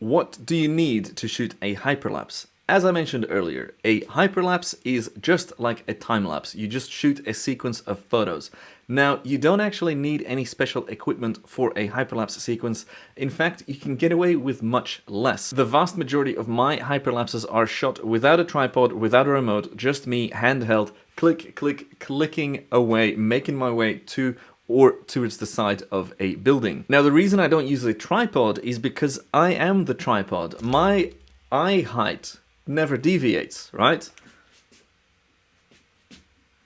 What do you need to shoot a hyperlapse? As I mentioned earlier, a hyperlapse is just like a time-lapse. You just shoot a sequence of photos. Now, you don't actually need any special equipment for a hyperlapse sequence. In fact, you can get away with much less. The vast majority of my hyperlapses are shot without a tripod, without a remote, just me handheld, clicking away, making my way to or towards the side of a building. Now, the reason I don't use a tripod is because I am the tripod. My eye height never deviates, right?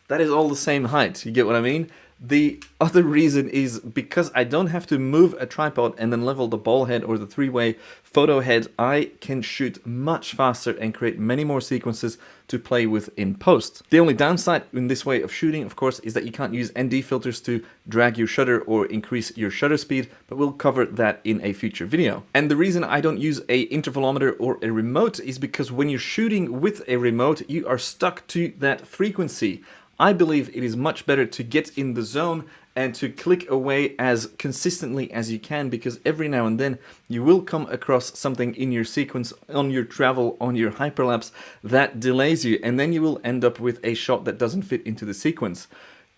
That is all the same height, you get what I mean? The other reason is because I don't have to move a tripod and then level the ball head or the three-way photo head, I can shoot much faster and create many more sequences to play with in post. The only downside in this way of shooting, of course, is that you can't use ND filters to drag your shutter or increase your shutter speed, but we'll cover that in a future video. And the reason I don't use a intervalometer or a remote is because when you're shooting with a remote, you are stuck to that frequency. I believe it is much better to get in the zone and to click away as consistently as you can, because every now and then you will come across something in your sequence, on your travel, on your hyperlapse that delays you, and then you will end up with a shot that doesn't fit into the sequence.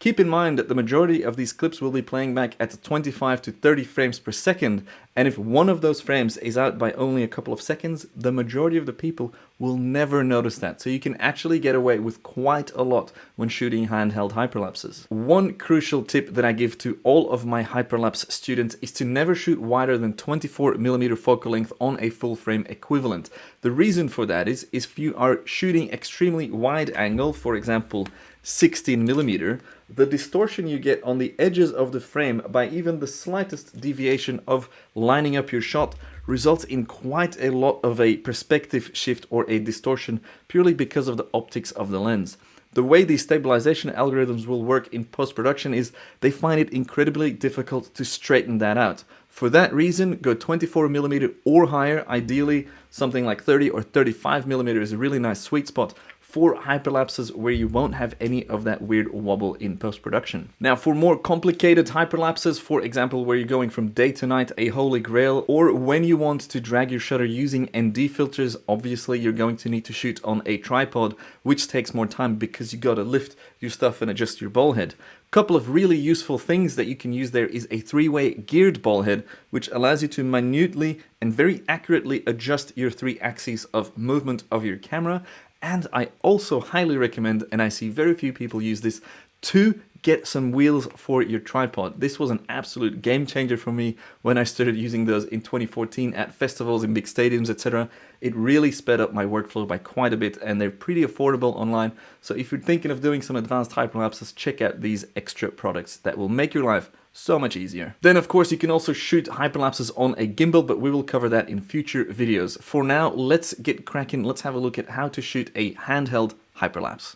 Keep in mind that the majority of these clips will be playing back at 25 to 30 frames per second, and if one of those frames is out by only a couple of seconds, the majority of the people will never notice that. So you can actually get away with quite a lot when shooting handheld hyperlapses. One crucial tip that I give to all of my hyperlapse students is to never shoot wider than 24mm focal length on a full frame equivalent. The reason for that is if you are shooting extremely wide angle, for example 16mm, the distortion you get on the edges of the frame by even the slightest deviation of lining up your shot results in quite a lot of a perspective shift or a distortion purely because of the optics of the lens. The way these stabilization algorithms will work in post-production is they find it incredibly difficult to straighten that out. For that reason, go 24mm or higher. Ideally, something like 30 or 35mm is a really nice sweet spot for hyperlapses where you won't have any of that weird wobble in post-production. Now, for more complicated hyperlapses, for example, where you're going from day to night, a holy grail, or when you want to drag your shutter using ND filters, obviously you're going to need to shoot on a tripod, which takes more time because you gotta lift your stuff and adjust your ball head. Couple of really useful things that you can use there is a three-way geared ball head, which allows you to minutely and very accurately adjust your three axes of movement of your camera. And I also highly recommend, and I see very few people use this, to get some wheels for your tripod. This was an absolute game changer for me when I started using those in 2014 at festivals, in big stadiums, etc. It really sped up my workflow by quite a bit, and they're pretty affordable online. So if you're thinking of doing some advanced hyperlapses, check out these extra products that will make your life so much easier. Then of course you can also shoot hyperlapses on a gimbal, but we will cover that in future videos. For now, let's get cracking. Let's have a look at how to shoot a handheld hyperlapse.